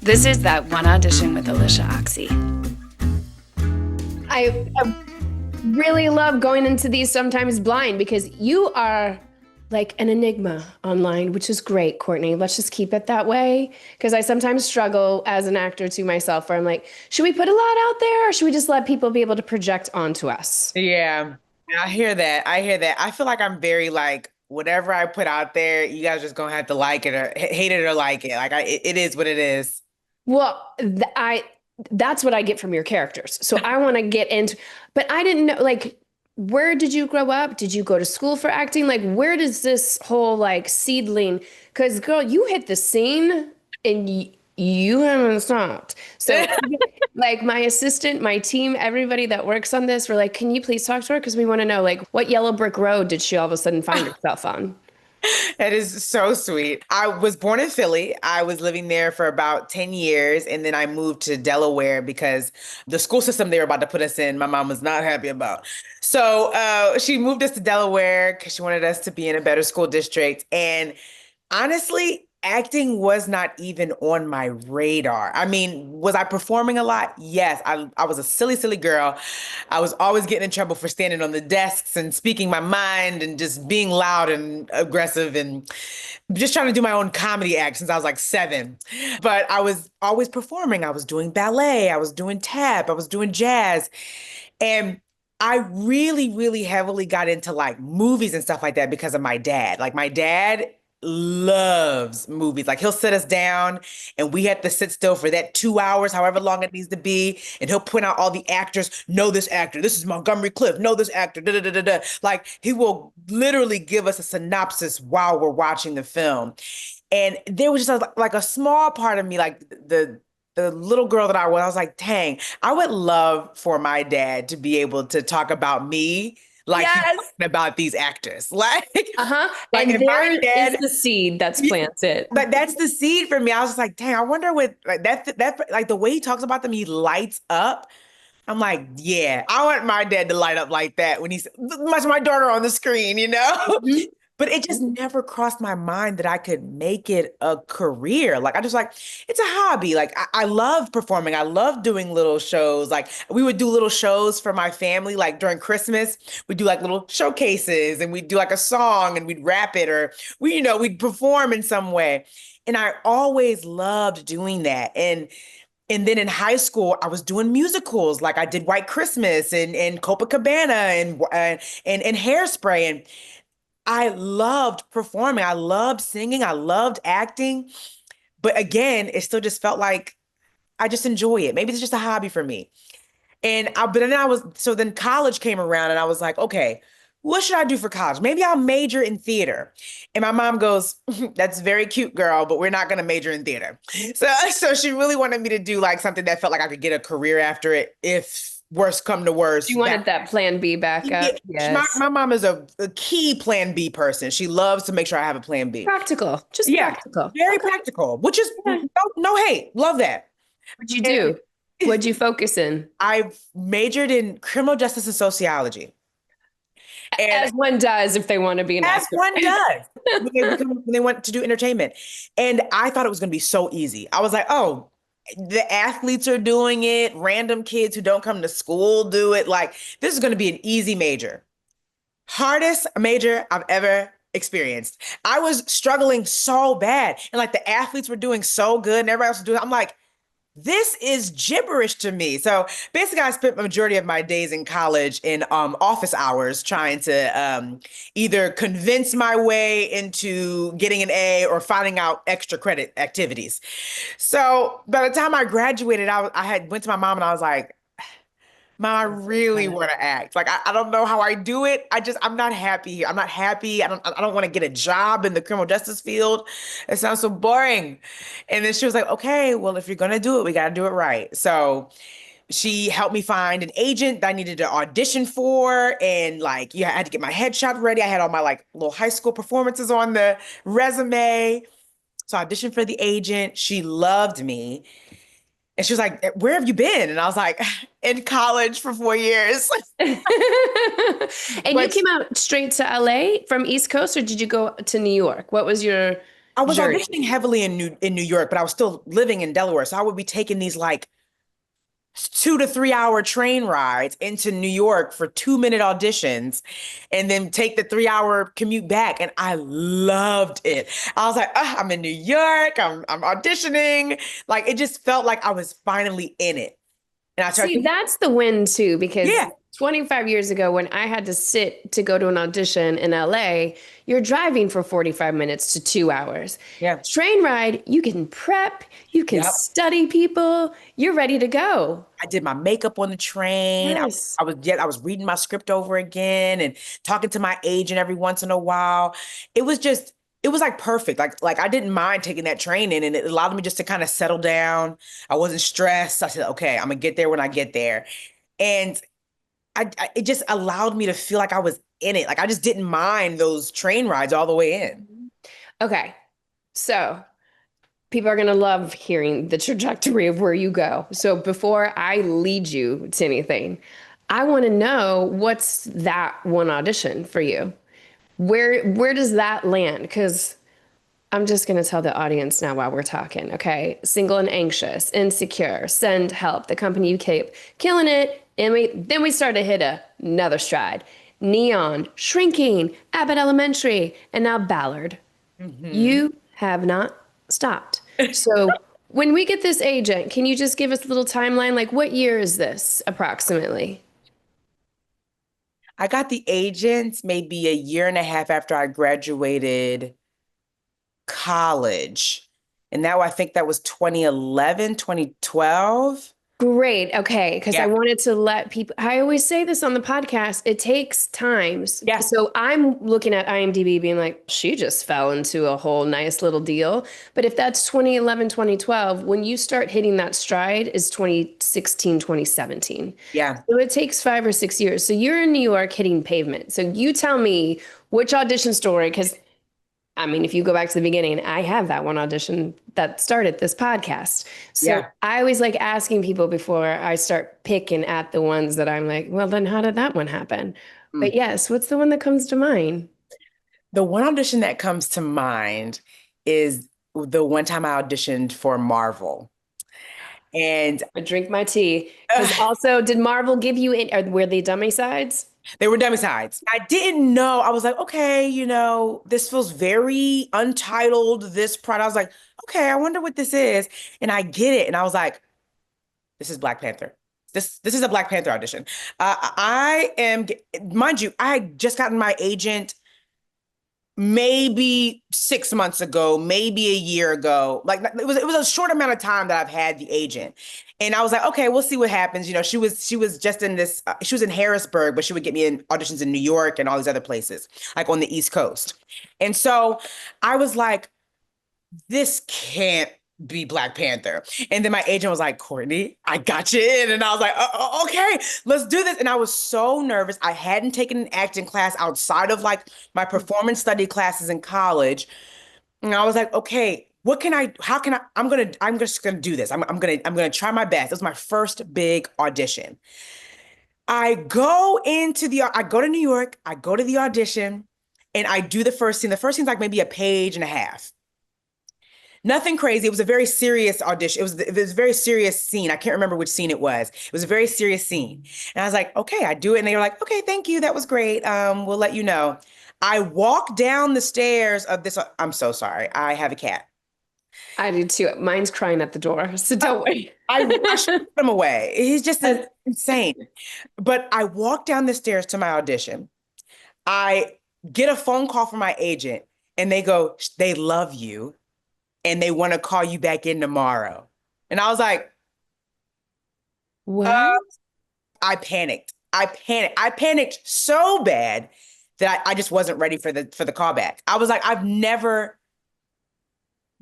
This is That One Audition with Alyshia Ochse. I really love going into these sometimes blind because you are like an enigma online, which is great, Courtney. Let's just keep it that way. Because I sometimes struggle as an actor to myself where I'm like, should we put a lot out there or should we just let people be able to project onto us? Yeah, I hear that. I hear that. I feel like I'm very like whatever I put out there, you guys just gonna have to like it or hate it or like it. Like it is what it is. Well, that's what I get from your characters. So I want to get into, but I didn't know, like, where did you grow up? Did you go to school for acting? Like, where does this whole like seedling? Because girl, you hit the scene and you haven't stopped. So like my assistant, my team, everybody that works on this, we're like, can you please talk to her? Because we want to know like what yellow brick road did she all of a sudden find herself on? That is so sweet. I was born in Philly. I was living there for about 10 years, and then I moved to Delaware because the school system they were about to put us in, my mom was not happy about. So she moved us to Delaware because she wanted us to be in a better school district. And honestly, acting was not even on my radar. I mean, was I performing a lot? Yes. I was a silly, silly girl. I was always getting in trouble for standing on the desks and speaking my mind and just being loud and aggressive and just trying to do my own comedy act since I was like 7. But I was always performing. I was doing ballet, I was doing tap, I was doing jazz. And I really, really heavily got into like movies and stuff like that because of my dad. Like my dad loves movies. Like he'll sit us down and we have to sit still for that 2 hours, however long it needs to be. And he'll point out all the actors. Know this actor. This is Montgomery Clift. Know this actor. Da, da, da, da, da. Like he will literally give us a synopsis while we're watching the film. And there was just like a small part of me, like the little girl that I was like, dang, I would love for my dad to be able to talk about me like he's Yes. talking about these actors. Uh-huh. Like And if my there dad is the seed that's planted. but that's the seed for me. I was just like, dang, I wonder what like that like the way he talks about them, he lights up. I'm like, yeah, I want my dad to light up like that when he's much my daughter on the screen, you know? Mhm. But it just never crossed my mind that I could make it a career. Like I just like, it's a hobby. Like I love performing. I love doing little shows. Like we would do little shows for my family, like during Christmas, we'd do like little showcases and we'd do like a song and we'd rap it or we'd perform in some way. And I always loved doing that. And then in high school, I was doing musicals. Like I did White Christmas and Copacabana and Hairspray. And I loved performing. I loved singing. I loved acting. But again, it still just felt like I just enjoy it. Maybe it's just a hobby for me. So then college came around and I was like, okay, what should I do for college? Maybe I'll major in theater. And my mom goes, that's very cute, girl, but we're not going to major in theater. So she really wanted me to do like something that felt like I could get a career after it if worse come to worse. You wanted that plan B back up. Yes. My mom is a key plan B person. She loves to make sure I have a plan B. Practical. Just Yeah, practical. very practical, which is no hate. Love that. What'd you do? What'd you focus in? I majored in criminal justice and sociology. And As one does if they want to be an as actor. one does when they want to do entertainment. And I thought it was going to be so easy. I was like, oh, the athletes are doing it. Random kids who don't come to school do it. Like, this is going to be an easy major. Hardest major I've ever experienced. I was struggling so bad. And like the athletes were doing so good and everybody else was doing, I'm like, this is gibberish to me. So basically, I spent the majority of my days in college in office hours trying to either convince my way into getting an A or finding out extra credit activities. So by the time I graduated, I had went to my mom and I was like, Mom, I really want to act. Like I don't know how I do it. I'm not happy here. I'm not happy. I don't want to get a job in the criminal justice field. It sounds so boring. And then she was like, okay, well, if you're gonna do it, we gotta do it right. So she helped me find an agent that I needed to audition for. And like, yeah, I had to get my headshot ready. I had all my like little high school performances on the resume. So I auditioned for the agent. She loved me. And she was like, where have you been? And I was like, in college for 4 years. And you came out straight to LA from East Coast, or did you go to New York? What was your I was journey. auditioning heavily in New York, but I was still living in Delaware. So I would be taking these like 2 to 3 hour train rides into New York for 2 minute auditions and then take the 3 hour commute back. And I loved it. I was like, I'm in New York. I'm auditioning. Like it just felt like I was finally in it. And I started See, thinking, that's the win too, because yeah, 25 years ago, when I had to sit to go to an audition in LA, you're driving for 45 minutes to 2 hours. yeah, Train ride, you can prep, you can yep. study people, you're ready to go. I did my makeup on the train. Yes. I was reading my script over again and talking to my agent every once in a while. It was just, it was like perfect. Like I didn't mind taking that train in, and it allowed me just to kind of settle down. I wasn't stressed. I said, okay, I'm gonna get there when I get there. And it just allowed me to feel like I was in it. Like I just didn't mind those train rides all the way in. Okay. So people are going to love hearing the trajectory of where you go. So before I lead you to anything, I want to know what's that one audition for you? Where does that land? Because I'm just going to tell the audience now while we're talking, okay? Single and anxious, insecure, send help, the company you keep, killing it. And then we start to hit another stride. Neon, shrinking, Abbott Elementary, and now Ballard. You have not stopped. So when we get this agent, can you just give us a little timeline? Like what year is this approximately? I got the agent maybe a year and a half after I graduated college. And now I think that was 2011, 2012. Great. Okay. Because I Yeah. wanted to let people, I always say this on the podcast, it takes times. Yeah. So I'm looking at IMDb being like, she just fell into a whole nice little deal. But if that's 2011, 2012, when you start hitting that stride is 2016, 2017. Yeah. So it takes 5 or 6 years. So you're in New York hitting pavement. So you tell me which audition story, because I mean, if you go back to the beginning, I have that one audition that started this podcast. So Yeah. I always like asking people before I start picking at the ones that I'm like, well, then how did that one happen? But Mm. yes, what's the one that comes to mind? The one audition that comes to mind is the one time I auditioned for Marvel. And I drink my tea. Because also, did Marvel give you in, or were they dummy sides? they were dummy sides. I didn't know. I was like, okay, this feels very untitled, this product. I was like, okay, I wonder what this is. And I get it. And I was like, this is Black Panther. This is a Black Panther audition. I am, mind you, I had just gotten my agent maybe 6 months ago, maybe a year ago. Like it was a short amount of time that I've had the agent. And I was like, okay, we'll see what happens. She was just in this, she was in Harrisburg, but she would get me in auditions in New York and all these other places, like on the East Coast. And so I was like, this can't be Black Panther. And then my agent was like, Courtney, I got you in. And I was like, okay, let's do this. And I was so nervous. I hadn't taken an acting class outside of like my performance study classes in college. And I was like, okay, how can I, I'm just gonna do this. I'm gonna try my best. It was my first big audition. I go to New York, I go to the audition, and I do the first scene. The first scene's like maybe a page and a half. Nothing crazy. It was a very serious audition. It was a very serious scene. I can't remember which scene it was. It was a very serious scene. And I was like, okay, I do it. And they were like, okay, thank you. That was great. We'll let you know. I walk down the stairs of this. I'm so sorry. I have a cat. I do too. Mine's crying at the door. So don't worry. I should put him away. He's just insane. But I walk down the stairs to my audition. I get a phone call from my agent and they go, they love you and they want to call you back in tomorrow. And I was like, What? I panicked. I panicked so bad that I just wasn't ready for the callback. I was like,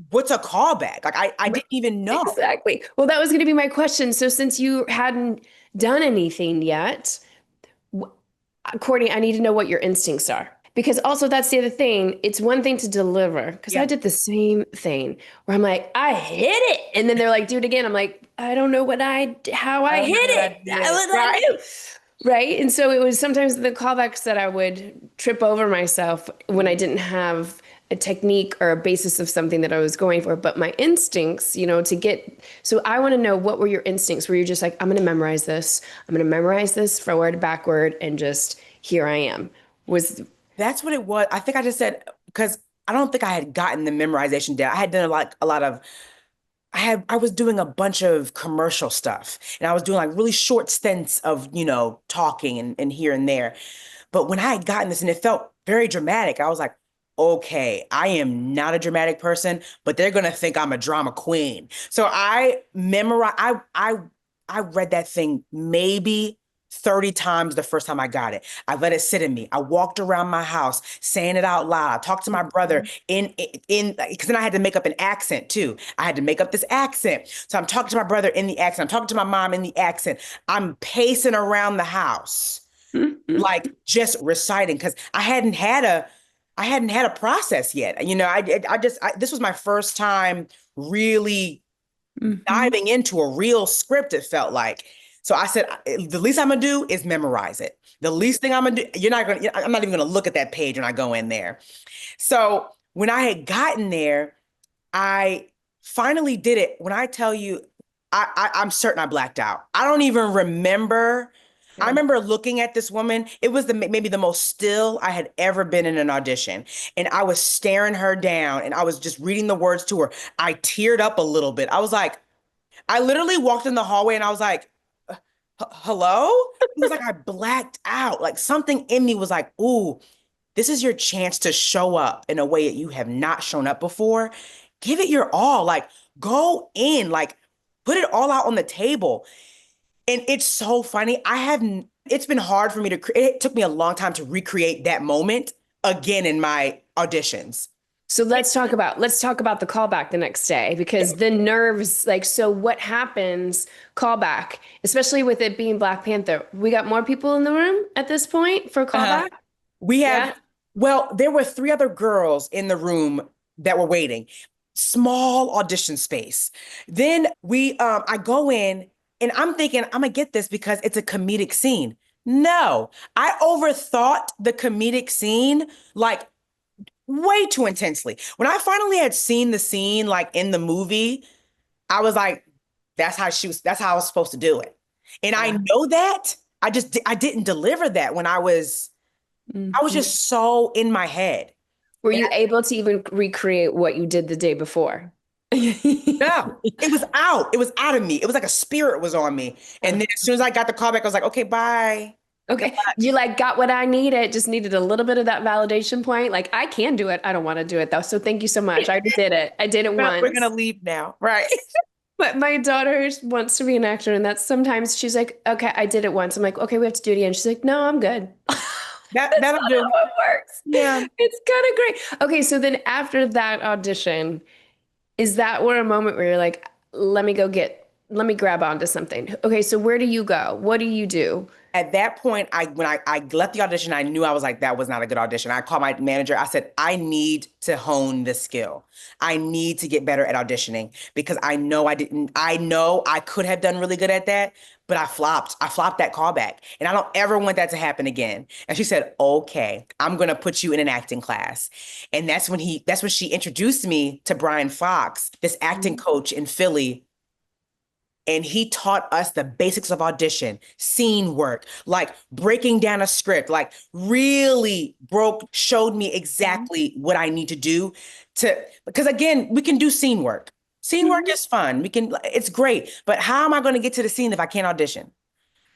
what's a callback? Like I didn't even know. Exactly. Well, that was going to be my question. So since you hadn't done anything yet, Courtney, I need to know what your instincts are. Because also that's the other thing. It's one thing to deliver. Because I did the same thing where I'm like, I hit it. And then they're like, do it again. I'm like, I don't know how I hit it. What did I do? Right. And so it was sometimes the callbacks that I would trip over myself when I didn't have a technique or a basis of something that I was going for, but my instincts, so I want to know, what were your instincts? Were you just like, I'm going to memorize this. I'm going to memorize this forward, backward, and just here I am. That's what it was. I think I just said, because I don't think I had gotten the memorization down. I had done like a lot of I was doing a bunch of commercial stuff, and I was doing like really short stints of, talking and here and there. But when I had gotten this and it felt very dramatic, I was like, okay, I am not a dramatic person, but they're gonna think I'm a drama queen. So I memorized, I read that thing maybe 30 times the first time I got it. I let it sit in me. I walked around my house saying it out loud. I talked to my brother in because then I had to make up an accent too. I had to make up this accent. So I'm talking to my brother in the accent. I'm talking to my mom in the accent. I'm pacing around the house, like just reciting, because I hadn't had a process yet. This was my first time really diving into a real script, it felt like. So I said, the least I'm gonna do is memorize it. The least thing I'm gonna do, I'm not even gonna look at that page when I go in there. So when I had gotten there, I finally did it. When I tell you, I'm certain I blacked out. I don't even remember. I remember looking at this woman. It was maybe the most still I had ever been in an audition. And I was staring her down and I was just reading the words to her. I teared up a little bit. I literally walked in the hallway and I was like, hello? It was like I blacked out. Like something in me was like, ooh, this is your chance to show up in a way that you have not shown up before. Give it your all. Like go in, like put it all out on the table. And it's so funny. It's been hard for me it took me a long time to recreate that moment again in my auditions. So let's talk about the callback the next day, because the nerves, like, so what happens callback, especially with it being Black Panther? We got more people in the room at this point for callback? We have, well, there were 3 other girls in the room that were waiting. Small audition space. Then I go in and I'm thinking, I'm gonna get this because it's a comedic scene. No, I overthought the comedic scene, like way too intensely. When I finally had seen the scene like in the movie, I was like, that's how I was supposed to do it. And I know that. I didn't deliver that when I was just so in my head. Were you able to even recreate what you did the day before? No, it was out. It was out of me. It was like a spirit was on me. And then as soon as I got the call back, I was like, okay, bye. Okay. You like got what I needed, just needed a little bit of that validation point. Like, I can do it. I don't want to do it though. So thank you so much. I did it. I did it once. We're going to leave now. Right. But my daughter wants to be an actor, and that's sometimes she's like, okay, I did it once. I'm like, okay, we have to do it again. She's like, no, I'm good. That'll do. How it works. Yeah. It's kind of great. Okay. So then after that audition, is that where a moment where you're like, let me grab onto something? Okay. So where do you go? What do you do? At that point, when I left the audition, I knew I was like, that was not a good audition. I called my manager. I said, I need to hone this skill. I need to get better at auditioning because I know I could have done really good at that, but I flopped. I flopped that callback. And I don't ever want that to happen again. And she said, okay, I'm going to put you in an acting class. And that's when she introduced me to Brian Fox, this acting coach in Philly. And he taught us the basics of audition, scene work, like breaking down a script, like really showed me exactly what I need to do because again, we can do scene work. Scene work is fun. It's great. But how am I going to get to the scene if I can't audition?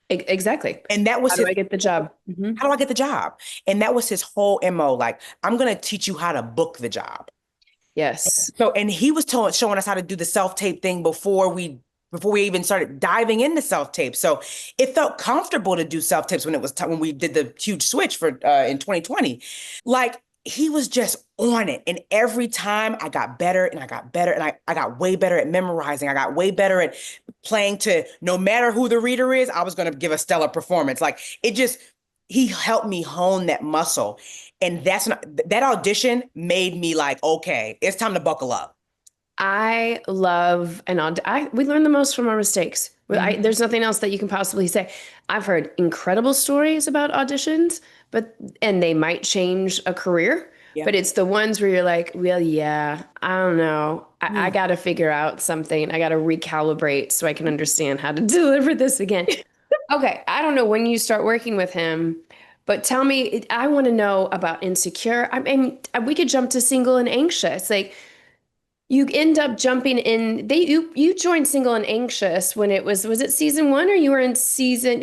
Exactly. And that was how do I get the job? How do I get the job? And that was his whole MO. Like, I'm going to teach you how to book the job. Yes. So, and he was showing us how to do the self-tape thing before we even started diving into self-tape. So it felt comfortable to do self-tapes when we did the huge switch for in 2020. Like he was just on it. And every time I got better and I got better and I got way better at memorizing. I got way better at playing to no matter who the reader is, I was going to give a stellar performance. Like he helped me hone that muscle. And that audition made me like, okay, it's time to buckle up. I love we learn the most from our mistakes. There's nothing else that you can possibly say. I've heard incredible stories about auditions, and they might change a career, Yeah. but it's the ones where you're like, well, yeah, I don't know. I Mm. got to figure out something. I got to recalibrate so I can understand how to deliver this again. Okay, I don't know when you start working with him, but tell me, I want to know about Insecure. I mean, we could jump to Single and Anxious. Like you end up jumping in. You joined Single and Anxious when was it season one or you were in season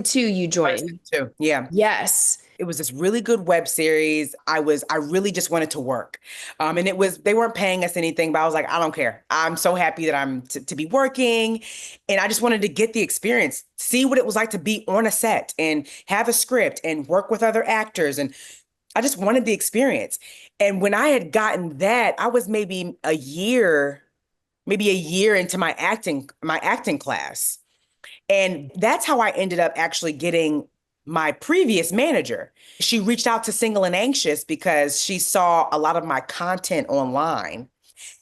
two you Person joined? too. Yeah. Yes. It was this really good web series. I really just wanted to work. And they weren't paying us anything, but I was like, I don't care. I'm so happy that I'm to be working. And I just wanted to get the experience, see what it was like to be on a set and have a script and work with other actors. And I just wanted the experience. And when I had gotten that, I was maybe a year into my acting class. And that's how I ended up actually getting my previous manager. She reached out to Single and Anxious because she saw a lot of my content online.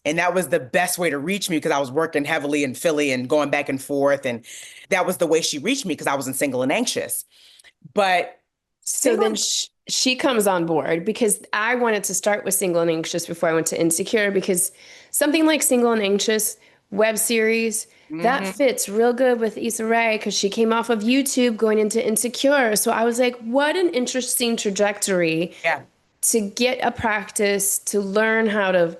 And that was the best way to reach me because I was working heavily in Philly and going back and forth. And that was the way she reached me because I was in Single and Anxious. But So Single, then she comes on board because I wanted to start with Single and Anxious before I went to Insecure because something like Single and Anxious web series that Mhm. fits real good with Issa Rae because she came off of YouTube going into Insecure. So I was like, what an interesting trajectory Yeah. to get a practice to learn how to.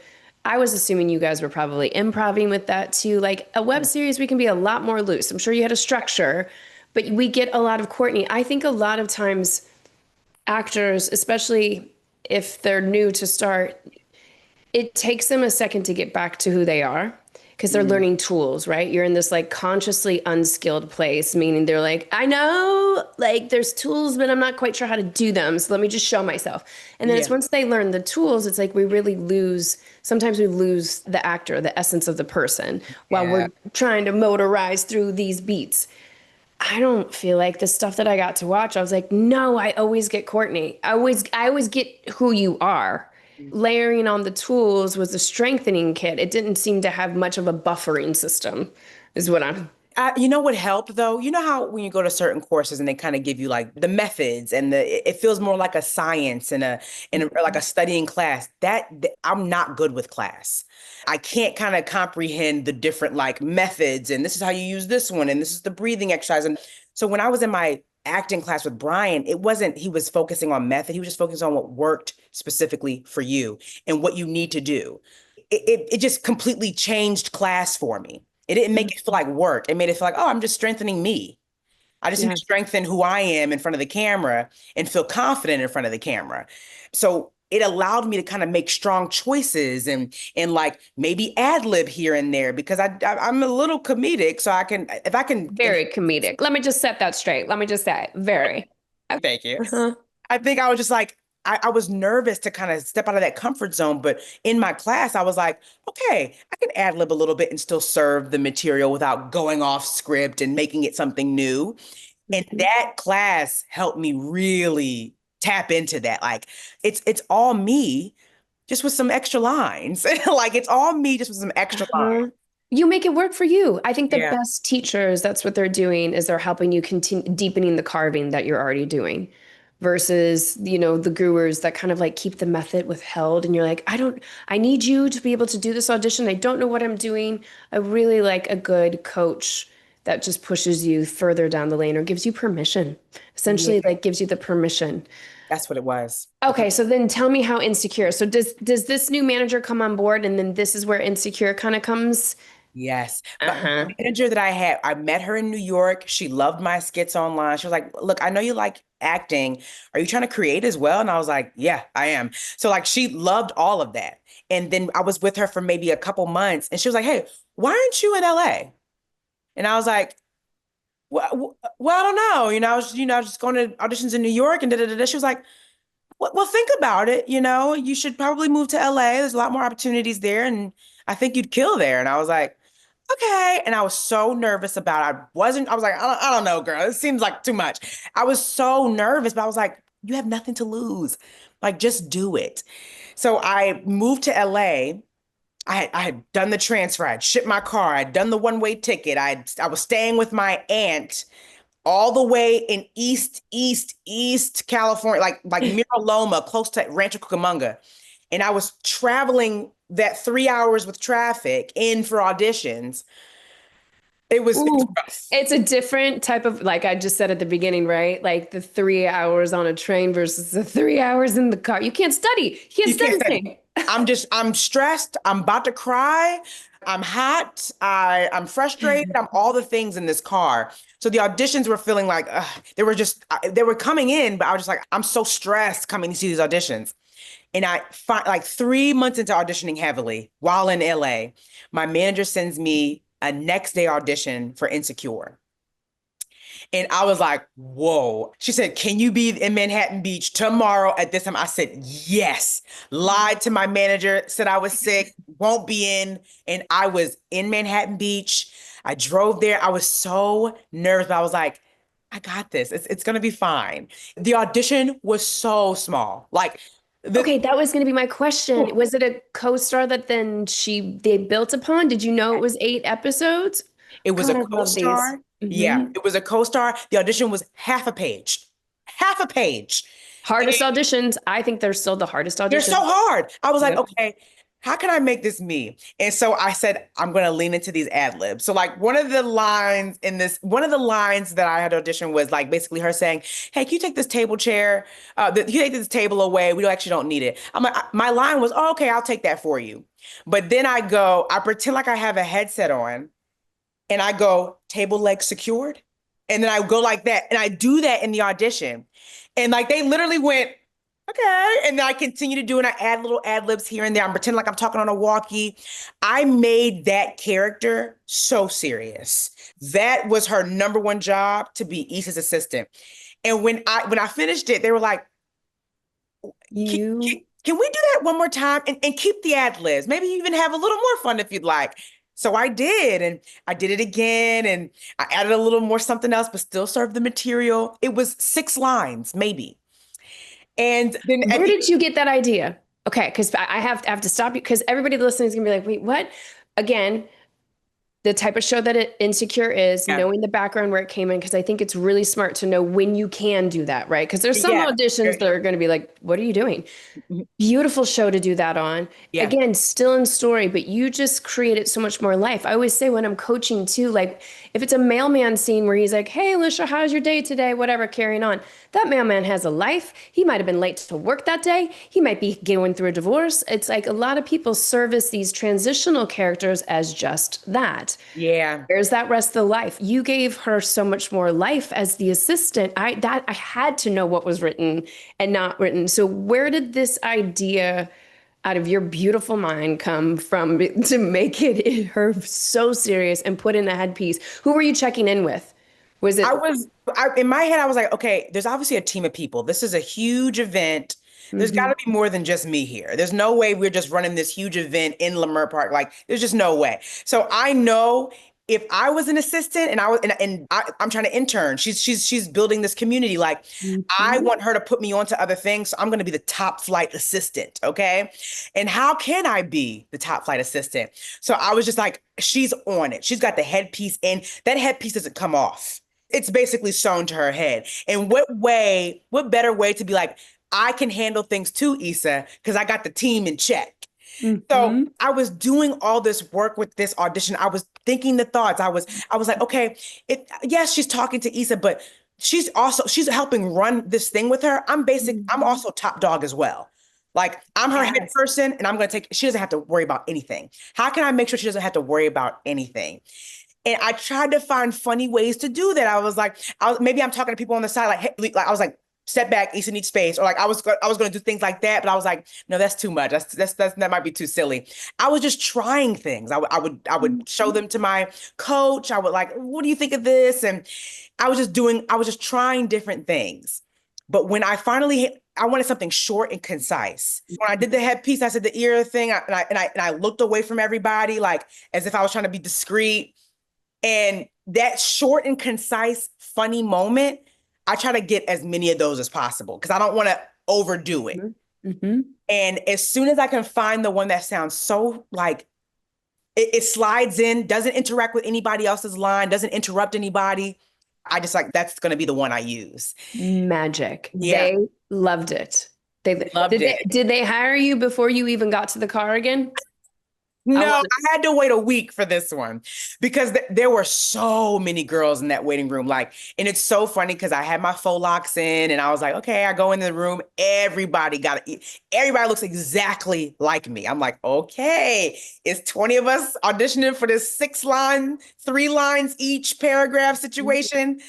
I was assuming you guys were probably improvising with that too. Like a web series, we can be a lot more loose. I'm sure you had a structure, but we get a lot of Courtney. I think a lot of times actors, especially if they're new to start, it takes them a second to get back to who they are because they're Mhm. learning tools, right? You're in this like consciously unskilled place, meaning they're like, I know like there's tools, but I'm not quite sure how to do them. So let me just show myself. And then it's Yeah. once they learn the tools, it's like sometimes we lose the actor, the essence of the person while Yeah. we're trying to motorize through these beats. I don't feel like the stuff that I got to watch. I was like, no, I always get Courtney. I always get who you are. Layering on the tools was a strengthening kit. It didn't seem to have much of a buffering system, is what I'm. You know what helped though? You know how when you go to certain courses and they kind of give you like the methods and it feels more like a science like a studying class. I'm not good with class. I can't kind of comprehend the different like methods and this is how you use this one and this is the breathing exercise. And so when I was in my acting class with Brian, it wasn't he was focusing on method. He was just focusing on what worked specifically for you and what you need to do. It just completely changed class for me. It didn't make it feel like work. It made it feel like, oh, I'm just strengthening me. I just need Yeah. to strengthen who I am in front of the camera and feel confident in front of the camera. So it allowed me to kind of make strong choices and like maybe ad lib here and there because I'm a little comedic. So I can if I can Very comedic. Let me just set that straight. Let me just say, very. thank you. Uh-huh. I think I was just like, I was nervous to kind of step out of that comfort zone. But in my class, I was like, okay, I can ad lib a little bit and still serve the material without going off script and making it something new. And Mhm. that class helped me really tap into that. Like it's all me, just with some extra lines. Like it's all me, just with some extra lines. Uh-huh. You make it work for you. I think the Yeah. best teachers, that's what they're doing, is they're helping you continue deepening the carving that you're already doing versus, the gurus that kind of like keep the method withheld. And you're like, I need you to be able to do this audition. I don't know what I'm doing. I really like a good coach that just pushes you further down the lane or gives you permission, Yeah, essentially like gives you the permission. that's what it was. Okay, so then tell me how Insecure. So does this new manager come on board and then this is where Insecure kind of comes? Yes. But Uh-huh. the manager that I had, I met her in New York. She loved my skits online. She was like, look, I know you like acting. Are you trying to create as well? And I was like, yeah, I am. So like she loved all of that. And then I was with her for maybe a couple months and she was like, hey, why aren't you in LA? And I was like, well, I don't know. I was just going to auditions in New York and da da da. Da. She was like, well, think about it. You should probably move to LA. There's a lot more opportunities there, and I think you'd kill there. And I was like, okay. And I was so nervous about it. I was like, I don't know, girl. It seems like too much. I was so nervous, but I was like, you have nothing to lose. Like, just do it. So I moved to LA. I had done the transfer. I'd shipped my car. I'd done the one-way ticket. I was staying with my aunt all the way in East California, like Mira Loma, close to Rancho Cucamonga. And I was traveling that 3 hours with traffic in for auditions. It's Ooh, rough. it's a different type of, like I just said at the beginning, right? Like the 3 hours on a train versus the 3 hours in the car. You can't study. You can't You can't study study. thing. I'm stressed. I'm about to cry. I'm hot. I'm frustrated. I'm all the things in this car. So the auditions were feeling like they were coming in, but I was just like, I'm so stressed coming to see these auditions. And I find like 3 months into auditioning heavily while in LA, my manager sends me a next day audition for Insecure. And I was like, whoa. She said, can you be in Manhattan Beach tomorrow at this time? I said, yes. Lied to my manager, said I was sick, won't be in. And I was in Manhattan Beach. I drove there. I was so nervous, but I was like, I got this. It's going to be fine. The audition was so small. Like, the, Okay, that was going to be my question. Was it a co-star that then they built upon? Did you know it was 8 episodes? It was God, a I love these. co-star. Yeah, it was a co-star. The audition was half a page. Half a page. Hardest auditions. I think they're still the hardest They're so auditions. hard. I was like, Yep. okay, how can I make this me? And so I said, I'm going to lean into these ad libs. So like one of the lines that I had auditioned was like basically her saying, hey, can you take this table chair? Can you take this table away? We actually don't need it. I'm like, my line was, oh, okay, I'll take that for you. But then I pretend like I have a headset on and I go, table leg secured. And then I go like that. And I do that in the audition. And like they literally went, okay. And then I continue to do and I add little ad libs here and there. I'm pretending like I'm talking on a walkie. I made that character so serious. That was her number one job, to be Issa's assistant. And when I finished it, they were like, can, can, You can we do that one more time and keep the ad libs? Maybe even have a little more fun if you'd like. So I did, and I did it again, and I added a little more something else, but still served the material. It was 6 lines, maybe. And then at Where the did you get that idea? Okay, because I have to stop you because everybody listening is gonna be like, wait, what? Again, the type of show that Insecure is, yeah, knowing the background where it came in, because I think it's really smart to know when you can do that, right? Because there's some yeah, auditions that are going to be like, what are you doing? Beautiful show to do that on. yeah, Again, still in story, but you just created so much more life. I always say when I'm coaching too, like if it's a mailman scene where he's like, hey, Alyshia, how's your day today? Whatever, carrying on. That mailman has a life. He might have been late to work that day. He might be going through a divorce. It's like a lot of people service these transitional characters as just that. yeah. Where's that rest of the life? You gave her so much more life as the assistant. I had to know what was written and not written. So where did this idea out of your beautiful mind come from to make it her so serious and put in a headpiece? Who were you checking in with? Was it? In my head, I was like, okay, there's obviously a team of people. This is a huge event. There's got Mhm. to be more than just me here. There's no way we're just running this huge event in Leimert Park. Like, there's just no way. So I know if I was an assistant and I'm trying to intern, she's building this community. Like, I Mhm. want her to put me onto other things. So I'm going to be the top flight assistant. Okay. And how can I be the top flight assistant? So I was just like, she's on it. She's got the headpiece in. That headpiece doesn't come off. It's basically sewn to her head. And what better way to be like, I can handle things too, Issa, because I got the team in check. So Mhm. I was doing all this work with this audition. I was thinking the thoughts. I was like, okay, yes, she's talking to Issa, but she's helping run this thing with her. I'm Mhm. also top dog as well. Like I'm her head Yes. person and she doesn't have to worry about anything. How can I make sure she doesn't have to worry about anything? And I tried to find funny ways to do that. I was like, maybe I'm talking to people on the side, like, hey, like I was like, step back, Issa needs space, or like I was going to do things like that, but I was like, no, that's too much. That might be too silly. I was just trying things. I would show Mhm. them to my coach. I would like, what do you think of this? And I was just trying different things. But when I wanted something short and concise. When I did the headpiece, I said the ear thing, and I looked away from everybody, like as if I was trying to be discreet. And that short and concise, funny moment, I try to get as many of those as possible because I don't want to overdo it. Mhm. And as soon as I can find the one that sounds so like it slides in, doesn't interact with anybody else's line, doesn't interrupt anybody, I just like, that's going to be the one I use. Magic. Yeah. They loved it. They Loved it. did they hire you before you even got to the car again? No, wanna- I had to wait a week for this one because there were so many girls in that waiting room. Like, and it's so funny because I had my faux locks in and I was like, okay, I go into the room. Everybody looks exactly like me. I'm like, okay, it's 20 of us auditioning for this 6-line, 3 lines each paragraph situation.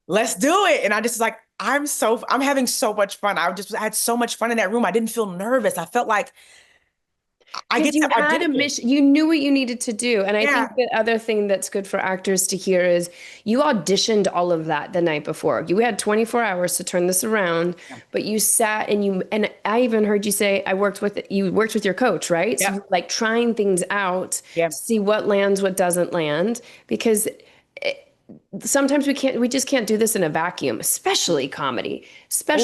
Let's do it. And I just was like, I'm having so much fun. I had so much fun in that room. I didn't feel nervous. I felt like I get Because you to had a audition. mission, you knew what you needed to do. And I Yeah. think the other thing that's good for actors to hear is you auditioned all of that the night before. You had 24 hours to turn this around, but you sat and I even heard you say you worked with your coach, right? So Yeah. you're like trying things out Yeah. to see what lands, what doesn't land, because sometimes we just can't do this in a vacuum, especially comedy.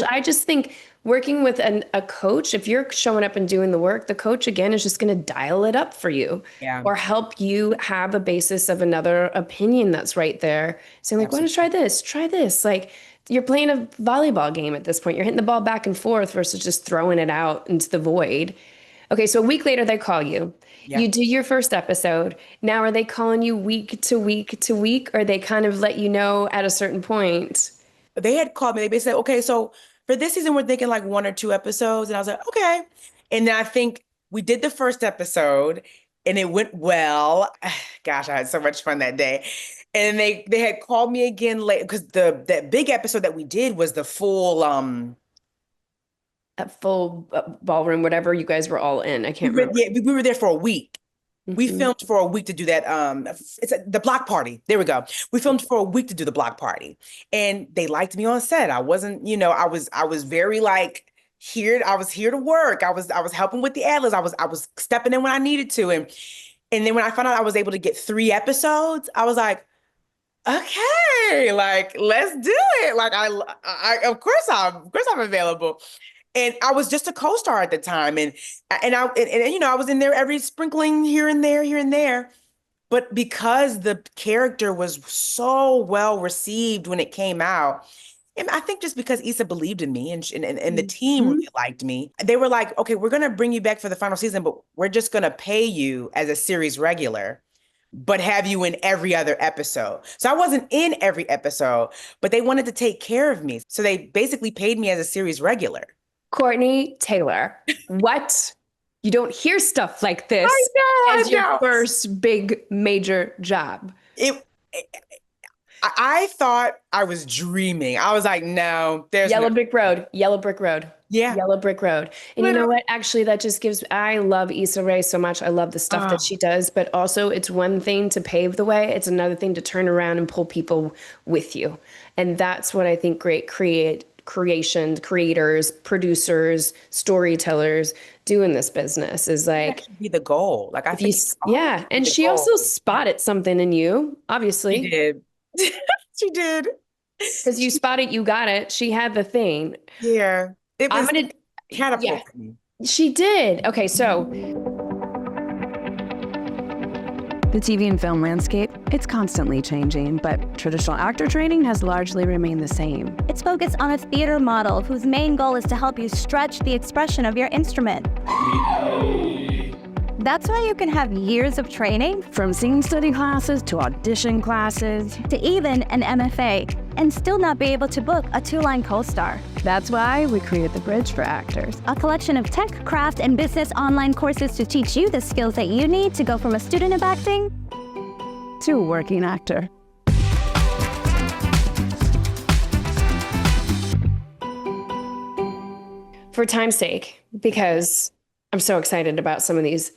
I just think working with a coach, if you're showing up and doing the work, the coach again is just going to dial it up for you, Yeah. or help you have a basis of another opinion that's right there, saying like, why don't you try this, like you're playing a volleyball game at this point, you're hitting the ball back and forth versus just throwing it out into the void. Okay, so a week later they call you. Yeah. You do your first episode. Now are they calling you week to week to week, or they kind of let you know at a certain point? They had called me. They said, okay, so for this season, we're thinking like 1 or 2 episodes. And I was like, okay. And then I think we did the first episode and it went well. Gosh, I had so much fun that day. And they had called me again late because that big episode that we did was the full A full ballroom, whatever you guys were all in. I can't remember. yeah, we were there for a week. We Mhm. filmed for a week to do that. The block party. There we go. We filmed for a week to do the block party, and they liked me on set. I wasn't, I was very like here. I was here to work. I was helping with the ad-libs. I was stepping in when I needed to, and then when I found out I was able to get 3 episodes, I was like, okay, like let's do it. Like of course I'm available. And I was just a co-star at the time, and I was in there every sprinkling here and there. But because the character was so well received when it came out, and I think just because Issa believed in me and the team Mhm. really liked me, they were like, okay, we're gonna bring you back for the final season, but we're just gonna pay you as a series regular, but have you in every other episode. So I wasn't in every episode, but they wanted to take care of me. So they basically paid me as a series regular. Courtney Taylor, what? You don't hear stuff like this I as your know. first big major job. I thought I was dreaming. I was like, no, there's Yellow no. brick road, yellow brick road. Yeah. Yellow brick road. And you know what? Actually, that just I love Issa Rae so much. I love the stuff that she does, but also it's one thing to pave the way. It's another thing to turn around and pull people with you. And that's what I think great creators, producers, storytellers do in this business is like, That should be the goal. Like I if you, think yeah. And the she goal. also spotted something in you, She obviously, did. She did. because you spotted, you got it. She had the thing. Yeah. It I'm was gonna, catapult yeah, for me. she did. Okay, so The TV and film landscape, it's constantly changing, but traditional actor training has largely remained the same. It's focused on a theater model whose main goal is to help you stretch the expression of your instrument. That's why you can have years of training, From scene study classes to audition classes. to even an MFA, and still not be able to book a 2-line co-star. That's why we created The Bridge for Actors. A collection of tech, craft, and business online courses to teach you the skills that you need to go from a student of acting To a working actor. for time's sake, because I'm so excited about some of these,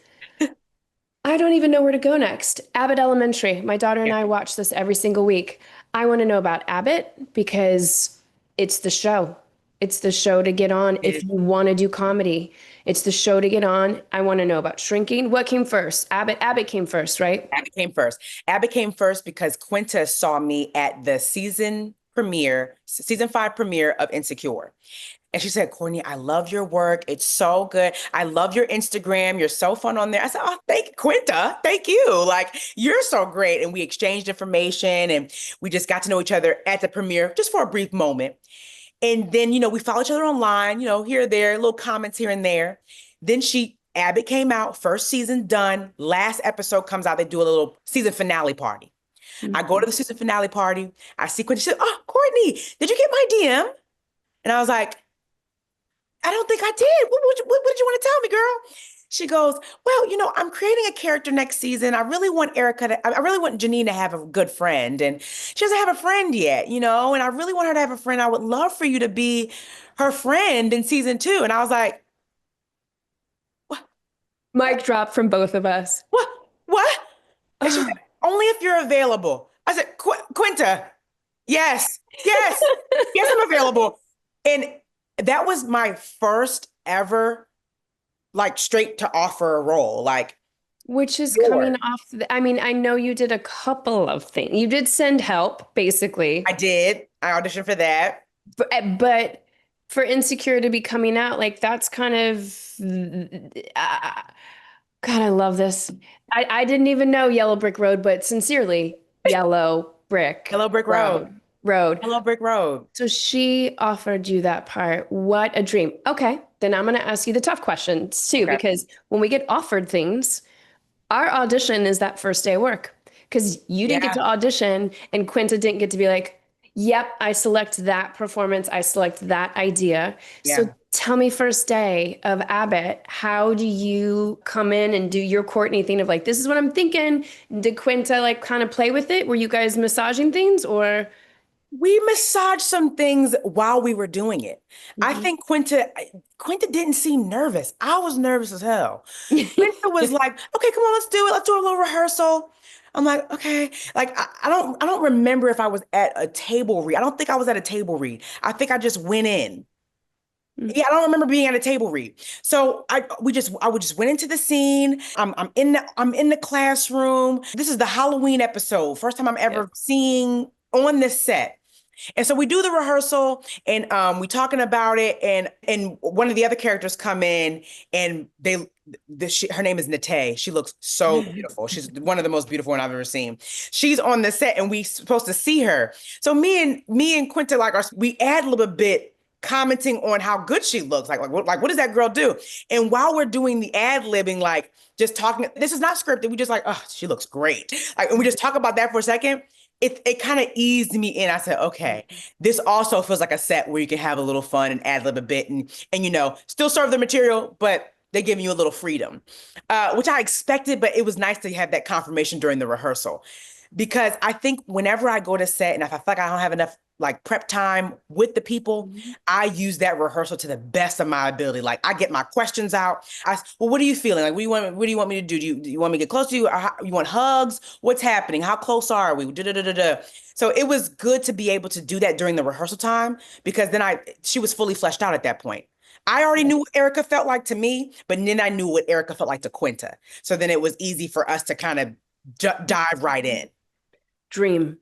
I don't even know where to go next. Abbott Elementary. My daughter and I watch this every single week. I want to know about Abbott because it's the show. It's the show to get on if you want to do comedy. It's the show to get on. I want to know about shrinking. What came first? Abbott came first, right? Abbott came first. Abbott came first because Quinta saw me at the season 5 premiere of Insecure. And she said, Courtney, I love your work. It's so good. I love your Instagram. You're so fun on there. I said, oh, thank you, Quinta. Thank you. Like, you're so great. And we exchanged information and we just got to know each other at the premiere just for a brief moment. And then, we follow each other online, here or there, little comments here and there. Then Abbott came out, first season done. Last episode comes out. They do a little season finale party. I go to the season finale party. I see Quinta. She said, oh, Courtney, did you get my DM? And I was like, I don't think I did. What did you want to tell me, girl? She goes, well, I'm creating a character next season. I really want I really want Janine to have a good friend. And she doesn't have a friend yet, and I really want her to have a friend. I would love for you to be her friend in season 2. And I was like, what? Mic drop from both of us. What? And she said, only if you're available. I said, Quinta, yes, yes, I'm available. And that was my first ever, like, straight to offer a role, like. Which is coming off. I know you did a couple of things. You did send help, basically. I did. I auditioned for that. But for Insecure to be coming out, like, that's kind of, God, I love this. I didn't even know Yellow Brick Road, but sincerely, Yellow Brick. Yellow Brick Road. Yellow Brick Road. So she offered you that part. What a dream. Okay, then I'm going to ask you the tough questions too, because when we get offered things, our audition is that first day of work. Because you didn't get to audition and Quinta didn't get to be like, yep, I select that performance. I select that idea. Yeah. So tell me, first day of Abbott, how do you come in and do your Courtney thing of like, this is what I'm thinking. Did Quinta like kind of play with it? Were you guys massaging things or? We massaged some things while we were doing it. I think Quinta didn't seem nervous. I was nervous as hell. Quinta was like, okay, come on, let's do it. Let's do a little rehearsal. I'm like, okay. Like, I don't remember if I was at a table read. I don't think I was at a table read. I think I just went in. Yeah, I don't remember being at a table read. So I just went into the scene. I'm in the classroom. This is the Halloween episode. First time I'm ever seeing on this set. And so we do the rehearsal and we talking about it and one of the other characters come in and her name is Nate. She looks so beautiful. She's one of the most beautiful one I've ever seen. She's on the set and we supposed to see her. So me and Quinta we ad lib a bit commenting on how good she looks. Like what does that girl do? And while we're doing the ad libbing, like just talking, this is not scripted. We just like, oh, she looks great. Like, and we just talk about that for a second. It kind of eased me in. I said, okay, this also feels like a set where you can have a little fun and ad lib a bit and still serve the material, but they're giving you a little freedom, which I expected, but it was nice to have that confirmation during the rehearsal. Because I think whenever I go to set and if I feel like I don't have enough like prep time with the people, I use that rehearsal to the best of my ability. Like I get my questions out. Well, what are you feeling? Like, what do you want me to do? Do you want me to get close to you? Or you want hugs? What's happening? How close are we? So it was good to be able to do that during the rehearsal time because then she was fully fleshed out at that point. I already knew what Erica felt like to me, but then I knew what Erica felt like to Quinta. So then it was easy for us to kind of dive right in. Dream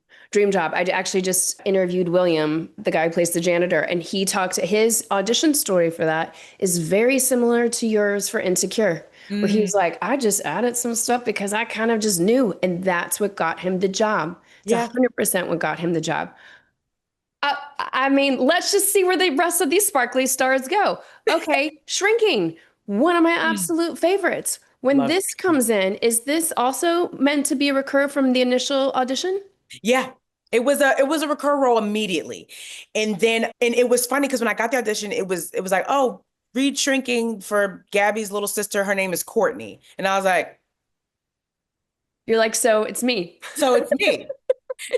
job. I actually just interviewed William, the guy who plays the janitor, and he talked, his audition story for that is very similar to yours for Insecure, where he was like, I just added some stuff because I kind of just knew, and that's what got him the job. It's 100% what got him the job. I mean, let's just see where the rest of these sparkly stars go. Okay, Shrinking, one of my absolute favorites. When this comes in, is this also meant to be a recur from the initial audition? Yeah, it was a recur role immediately. And it was funny because when I got the audition, it was like, oh, read Shrinking for Gabby's little sister. Her name is Courtney. And I was like, you're like, so it's me. So it's me.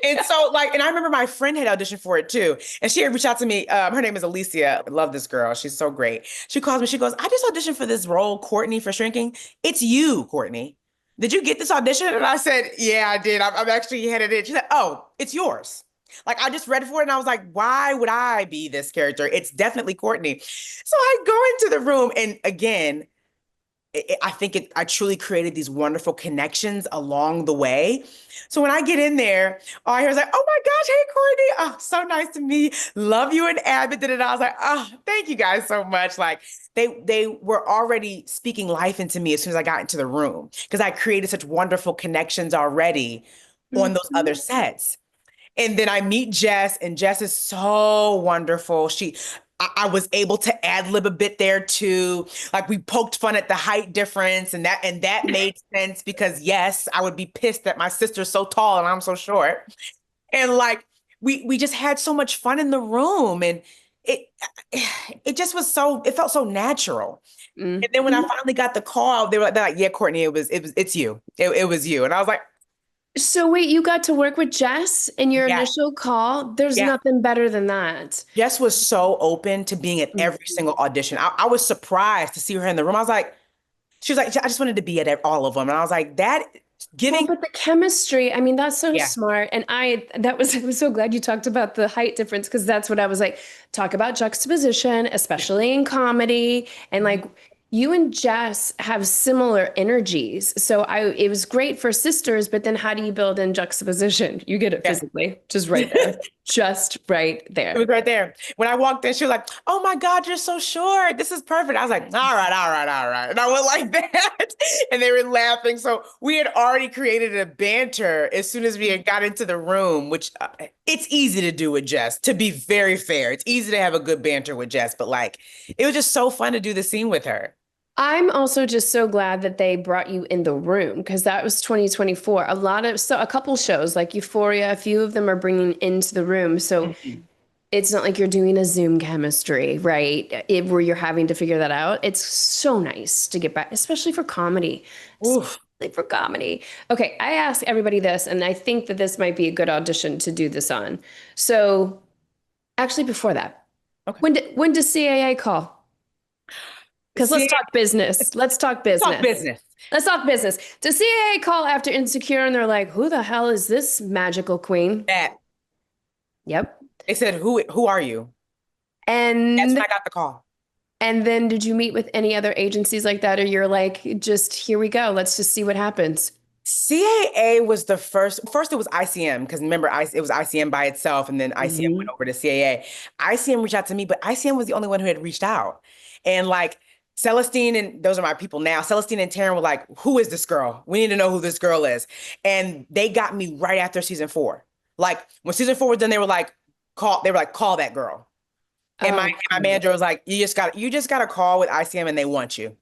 And so and I remember my friend had auditioned for it too. And she had reached out to me. Her name is Alyshia. I love this girl. She's so great. She calls me. She goes, I just auditioned for this role, Courtney, for Shrinking. It's you, Courtney. Did you get this audition? And I said, yeah, I did. I'm actually headed in. She said, oh, it's yours. Like, I just read for it and I was like, why would I be this character? It's definitely Courtney. So I go into the room and again, I think I truly created these wonderful connections along the way. So when I get in there, all I hear is like, oh my gosh, hey, Courtney. Oh, so nice to meet you. Love you and Abbott. And I was like, oh, thank you guys so much. Like they were already speaking life into me as soon as I got into the room because I created such wonderful connections already on those other sets. And then I meet Jess, and Jess is so wonderful. I was able to ad lib a bit there too. Like we poked fun at the height difference, and that made sense because yes, I would be pissed that my sister's so tall and I'm so short. And like we just had so much fun in the room, and it just was it felt so natural. And then when I finally got the call, they're like, yeah, Courtney, it's you. It was you. And I was like, So wait, you got to work with Jess in your initial call? There's nothing better than that. Jess was so open to being at every single audition. I was surprised to see her in the room. She was like, I just wanted to be at all of them. And I was like, but the chemistry, I mean, that's so smart. And I was so glad you talked about the height difference because that's what I was like, talk about juxtaposition, especially in comedy. And like, you and Jess have similar energies. So it was great for sisters, but then how do you build in juxtaposition? You get it physically, just right there, just right there. It was right there. When I walked in, she was like, oh my God, you're so short. This is perfect. I was like, all right. And I went like that. And they were laughing. So we had already created a banter as soon as we had got into the room, which it's easy to do with Jess, to be very fair. It's easy to have a good banter with Jess, but like, it was just so fun to do the scene with her. I'm also just so glad that they brought you in the room because that was 2024. A couple shows like Euphoria, a few of them are bringing into the room. So it's not like you're doing a Zoom chemistry, right? Where you're having to figure that out. It's so nice to get back, especially for comedy. Especially for comedy. Okay, I ask everybody this, and I think that this might be a good audition to do this on. So actually before that, when does CAA call? Because let's talk business. Let's talk business. Let's talk business. Does CAA call after Insecure and they're like, who the hell is this magical queen? That. Yep. They said, who are you? And that's when I got the call. And then did you meet with any other agencies like that? Or you're like, just here we go. Let's just see what happens. CAA was the first. First, it was ICM, because remember, it was ICM by itself, and then ICM went over to CAA. ICM reached out to me, but ICM was the only one who had reached out. And like, Celestine, and those are my people now, Celestine and Taryn were like, who is this girl? We need to know who this girl is. And they got me right after season 4. Like when season 4 was done, they were like, call that girl. And my manager was like, you just got a call with ICM and they want you.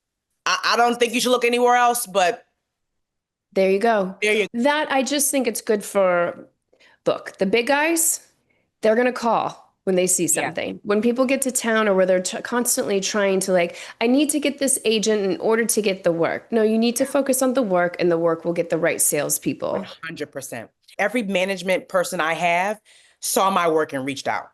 I don't think you should look anywhere else, but there you go. That I just think it's good for, look, the big guys, they're going to call when they see something. When people get to town or where they're constantly trying to like, I need to get this agent in order to get the work. No, you need to focus on the work and the work will get the right salespeople. 100%. Every management person I have saw my work and reached out.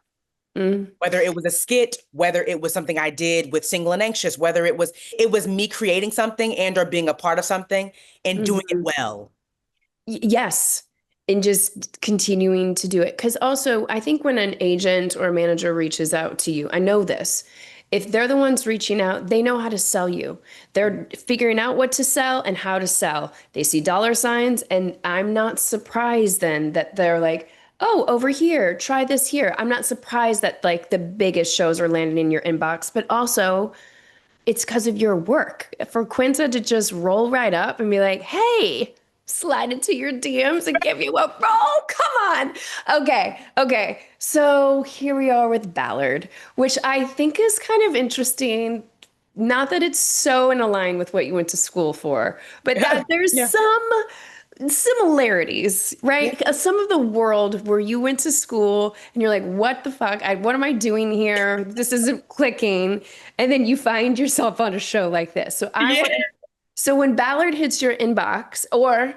Whether it was a skit, whether it was something I did with Single and Anxious, whether it was me creating something and or being a part of something and doing it well. Yes. And just continuing to do it. Because also, I think when an agent or a manager reaches out to you, I know this, if they're the ones reaching out, they know how to sell you. They're figuring out what to sell and how to sell. They see dollar signs, and I'm not surprised then that they're like, oh, over here, try this here. I'm not surprised that like the biggest shows are landing in your inbox, but also it's because of your work. For Quinta to just roll right up and be like, hey, slide into your DMs and give you a role. Come on. Okay. So here we are with Ballard, which I think is kind of interesting. Not that it's so in line with what you went to school for, but that there's some similarities, right? Some of the world where you went to school and you're like, what the fuck? What am I doing here? This isn't clicking. And then you find yourself on a show like this. So when Ballard hits your inbox, or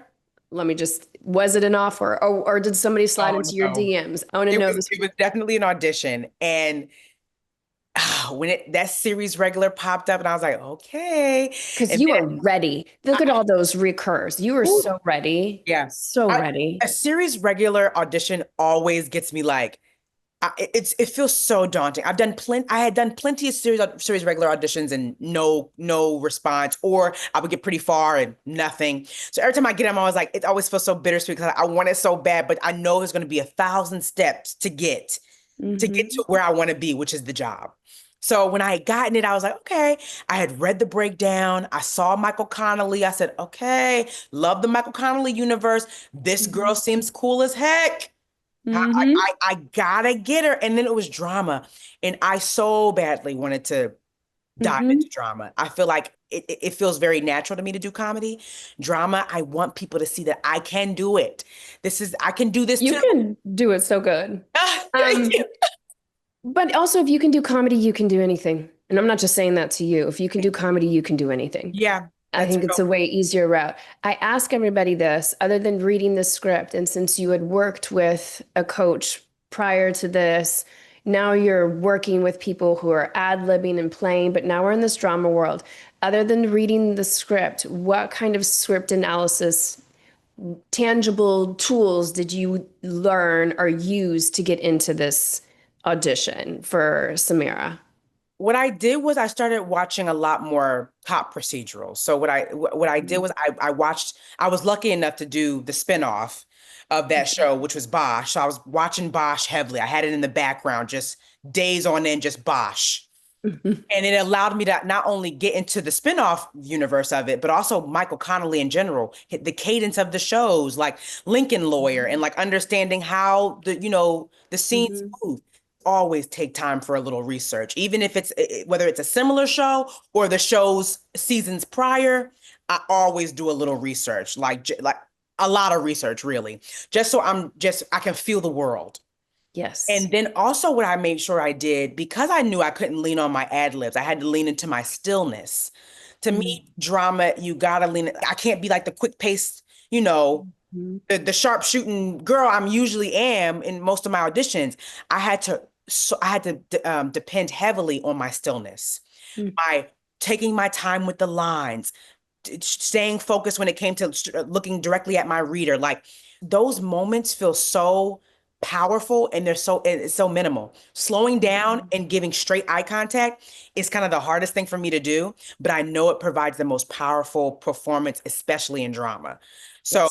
was it an offer or did somebody slide into your DMs? I want to know this. It was definitely an audition. And when that series regular popped up and I was like, okay. Because you were ready. Look at all those recurs. You were so ready. Yeah. So ready. A series regular audition always gets me like, it feels so daunting. I had done plenty of series regular auditions and no response, or I would get pretty far and nothing. So every time I get them, I was like, it always feels so bittersweet because I want it so bad, but I know there's going to be 1,000 steps to get to where I want to be, which is the job. So when I had gotten it, I was like, okay. I had read the breakdown. I saw Michael Connelly. I said, okay, love the Michael Connelly universe. This girl seems cool as heck. I gotta get her. And then it was drama. And I so badly wanted to dive into drama. I feel like it feels very natural to me to do comedy. Drama, I want people to see that I can do it. I can do this You too. can do it so good. Thank you. But also, if you can do comedy, you can do anything. And I'm not just saying that to you. If you can do comedy, you can do anything. Yeah. I think it's a way easier route. I ask everybody this, other than reading the script, and since you had worked with a coach prior to this, now you're working with people who are ad-libbing and playing, but now we're in this drama world. Other than reading the script, what kind of script analysis, tangible tools did you learn or use to get into this audition for Samira? What I did was I started watching a lot more cop procedurals. So what I did was I was lucky enough to do the spinoff of that show, which was Bosch. So I was watching Bosch heavily. I had it in the background, just days on end, just Bosch. And it allowed me to not only get into the spinoff universe of it, but also Michael Connelly in general, the cadence of the shows, like Lincoln Lawyer, and like understanding how the scenes move. Always take time for a little research, even if it's whether it's a similar show or the show's seasons prior. I always do a little research, like a lot of research, really, just so I can feel the world. Yes. And then also what I made sure I did, because I knew I couldn't lean on my ad libs, I had to lean into my stillness. To me, drama, you gotta lean. I can't be like the quick pace, the sharp shooting girl I'm usually am in most of my auditions. I had to depend heavily on my stillness, by taking my time with the lines, staying focused when it came to looking directly at my reader. Like those moments feel so powerful, and it's so minimal. Slowing down and giving straight eye contact is kind of the hardest thing for me to do, but I know it provides the most powerful performance, especially in drama. So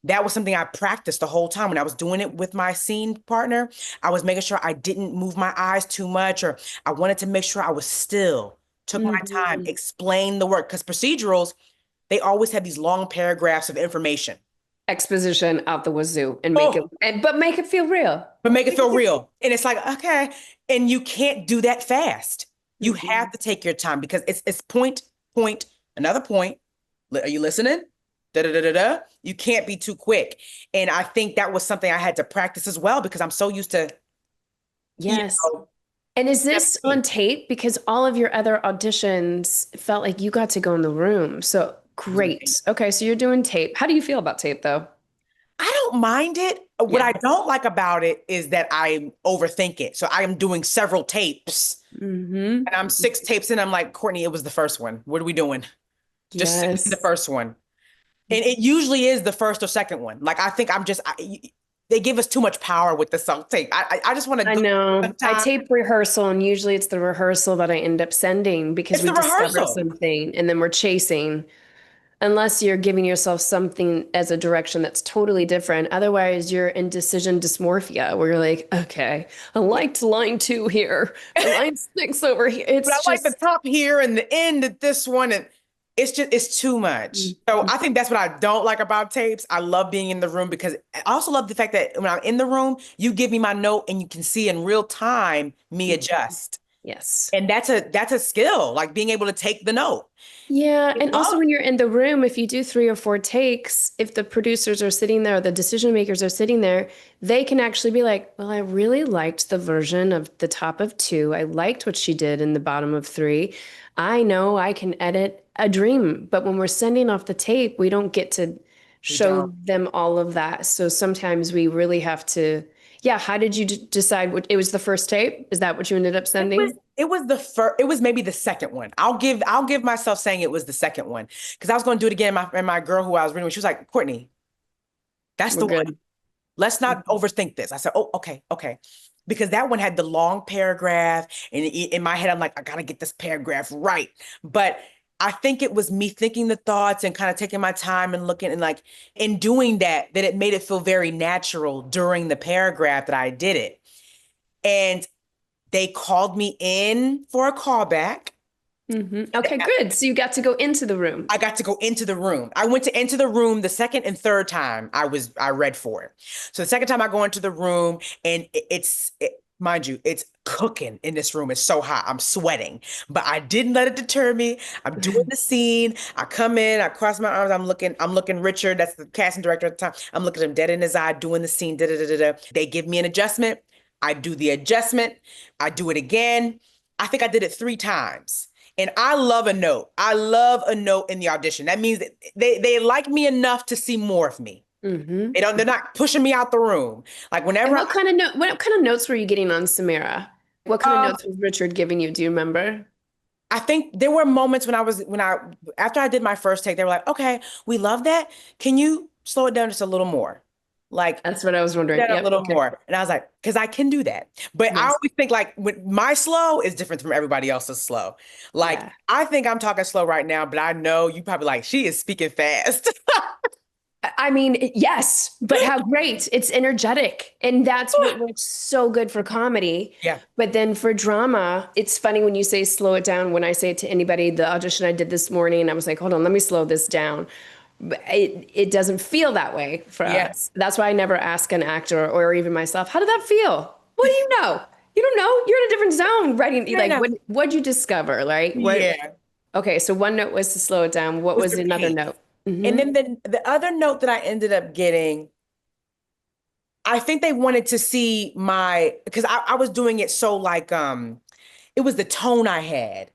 that was something I practiced the whole time when I was doing it with my scene partner. I was making sure I didn't move my eyes too much, or I wanted to make sure I was still, took my time, explain the work. Because procedurals, they always have these long paragraphs of information. Exposition out the wazoo, and make it feel real. But make it feel real. And it's like, okay. And you can't do that fast. You have to take your time, because it's point, another point. Are you listening? Da, da, da, da, da. You can't be too quick. And I think that was something I had to practice as well, because I'm so used to. Yes. And is this on tape? Because all of your other auditions felt like you got to go in the room. So great. Okay. So you're doing tape. How do you feel about tape though? I don't mind it. What I don't like about it is that I overthink it. So I am doing several tapes, and I'm 6 tapes in. I'm like, Courtney, it was the first one. What are we doing? Just send me the first one. And it usually is the first or second one. Like, I think they give us too much power with the song tape. I just want to. I know. I tape rehearsal, and usually it's the rehearsal that I end up sending, because we discover something and then we're chasing. Unless you're giving yourself something as a direction that's totally different. Otherwise, you're in decision dysmorphia, where you're like, okay, I liked line 2 here, line 6 over here. But I like the top here and the end at this one, and it's too much. So I think that's what I don't like about tapes. I love being in the room, because I also love the fact that when I'm in the room, you give me my note and you can see in real time me adjust. Yes. And that's a skill, like being able to take the note. Yeah. And also when you're in the room, if you do 3 or 4 takes, if the producers are sitting there, or the decision makers are sitting there, they can actually be like, well, I really liked the version of the top of 2. I liked what she did in the bottom of 3. I know I can edit a dream, but when we're sending off the tape, we don't get to show them all of that. So sometimes we really have to. Yeah. How did you decide what it was? The first tape? Is that what you ended up sending? It was maybe the second one. I'll give myself saying it was the second one, because I was going to do it again. And my girl who I was reading with, she was like, Courtney, that's the one. Let's not overthink this. I said, oh, okay. because that one had the long paragraph. And in my head, I'm like, I got to get this paragraph right. But I think it was me thinking the thoughts and kind of taking my time and looking and like, in doing that, that it made it feel very natural during the paragraph that I did it. And they called me in for a callback. Okay, good. So you got to go into the room. I got to go into the room. I went to into the room the second and third time I read for it. So the second time I go into the room and mind you, it's cooking in this room. It's so hot. I'm sweating, but I didn't let it deter me. I'm doing the scene. I come in, I cross my arms. I'm looking Richard. That's the casting director at the time. I'm looking him dead in his eye, doing the scene. Da, da, da, da, da. They give me an adjustment. I do the adjustment. I do it again. I think I did it 3 times. And I love a note. I love a note in the audition. That means that they like me enough to see more of me. They're not pushing me out the room. Like whenever. And what kind of notes were you getting on Samira? What kind of notes was Richard giving you? Do you remember? I think there were moments after I did my first take, they were like, okay, we love that. Can you slow it down just a little more? Like, that's what I was wondering. A little more. And I was like, because I can do that. But I always think like my slow is different from everybody else's slow. Like, I think I'm talking slow right now, but I know you probably like, she is speaking fast. I mean, yes, but how great. It's energetic. And that's what works so good for comedy. Yeah. But then for drama, it's funny when you say slow it down. When I say it to anybody, the audition I did this morning, I was like, hold on, let me slow this down. But it doesn't feel that way for us. That's why I never ask an actor or even myself, how did that feel? What do you know? You don't know. You're in a different zone writing. Like, what'd you discover, right? Okay, so one note was to slow it down. What was another note? And then the other note that I ended up getting, I think they wanted to see because I was doing it so like, it was the tone I had.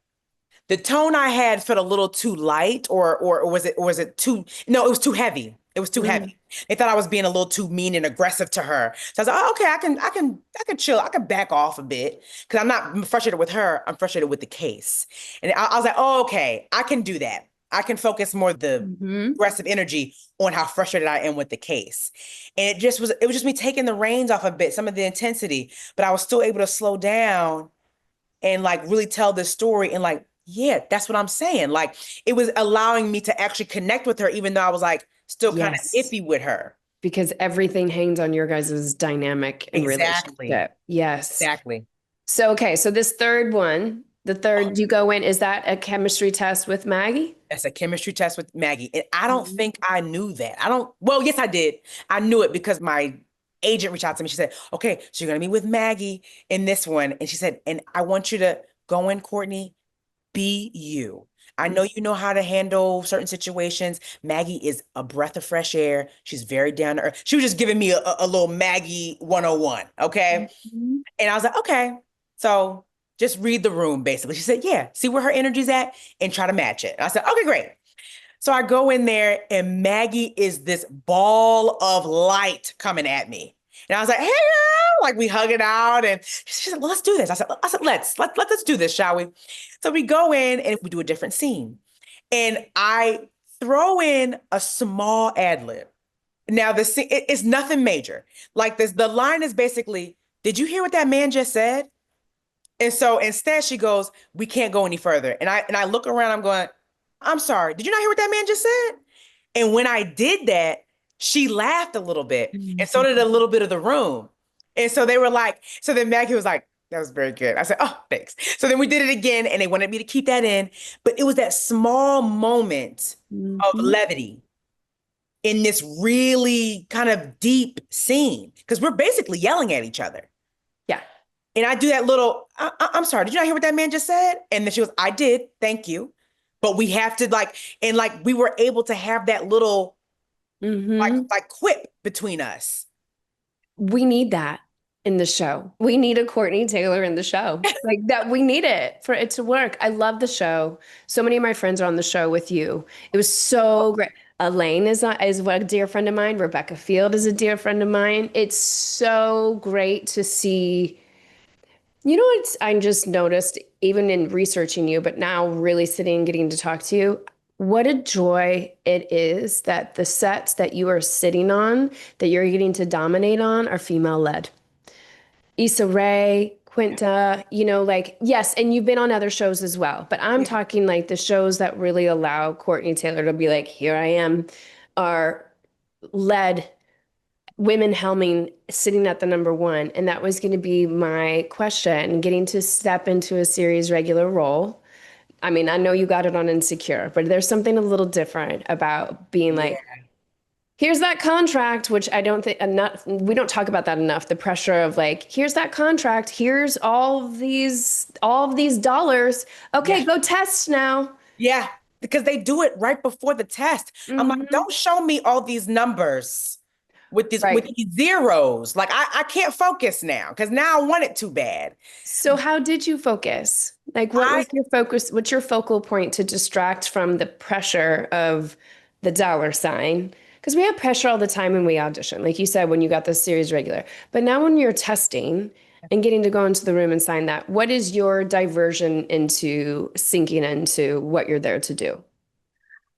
The tone I had felt a little too light or was it too, no, it was too heavy. It was too heavy. They thought I was being a little too mean and aggressive to her. So I was like, oh, okay, I can chill. I can back off a bit because I'm not frustrated with her. I'm frustrated with the case. And I was like, oh, okay, I can do that. I can focus more the aggressive energy on how frustrated I am with the case. And it was just me taking the reins off a bit, some of the intensity, but I was still able to slow down and like really tell this story and like, yeah, that's what I'm saying. Like it was allowing me to actually connect with her, even though I was like still kind of iffy with her. Because everything hangs on your guys' dynamic and relationship. Yes. Exactly. So, okay. So this third one, you go in, is that a chemistry test with Maggie? That's a chemistry test with Maggie. And I don't think I knew that. Well, yes, I did. I knew it because my agent reached out to me. She said, okay, so you're going to be with Maggie in this one. And she said, and I want you to go in, Courtney, be you. I know you know how to handle certain situations. Maggie is a breath of fresh air. She's very down to earth. She was just giving me a little Maggie 101. Okay. And I was like, okay. So just read the room, basically. She said, yeah, see where her energy's at and try to match it. And I said, okay, great. So I go in there and Maggie is this ball of light coming at me. And I was like, hey, girl, like we hug it out. And she said, well, let's do this. I said, let's do this, shall we? So we go in and we do a different scene. And I throw in a small ad lib. Now the scene, it's nothing major. Like this, the line is basically, did you hear what that man just said? And so instead she goes, we can't go any further. And I look around, I'm going, I'm sorry, did you not hear what that man just said? And when I did that, she laughed a little bit and so did a little bit of the room. And so they were like, so then Maggie was like, that was very good. I said, oh, thanks. So then we did it again and they wanted me to keep that in. But it was that small moment of levity in this really kind of deep scene because we're basically yelling at each other. Yeah. And I do that little, I'm sorry, did you not hear what that man just said? And then she goes, I did, thank you. But we have to we were able to have that little like quip between us. We need that in the show. We need a Courtney Taylor in the show. Like that, we need it for it to work. I love the show. So many of my friends are on the show with you. It was so great. Elaine is a dear friend of mine. Rebecca Field is a dear friend of mine. It's so great to see. You know what I just noticed, even in researching you, but now really sitting and getting to talk to you, what a joy it is that the sets that you are sitting on, that you're getting to dominate on, are female-led. Issa Rae, Quinta, like, yes, and you've been on other shows as well, but I'm talking like the shows that really allow Courtney Taylor to be like, here I am, are led women helming, sitting at the number one. And that was going to be my question, getting to step into a series regular role. I mean, I know you got it on Insecure, but there's something a little different about being like, here's that contract, which I don't think enough, we don't talk about that enough. The pressure of like, here's that contract, here's all of these dollars. Okay, go test now. Yeah, because they do it right before the test. I'm like, don't show me all these numbers with these zeros. Like I can't focus now because now I want it too bad. So how did you focus? Like what was your focus? What's your focal point to distract from the pressure of the dollar sign? Because we have pressure all the time when we audition, like you said, when you got the series regular. But now when you're testing and getting to go into the room and sign that, what is your diversion into sinking into what you're there to do?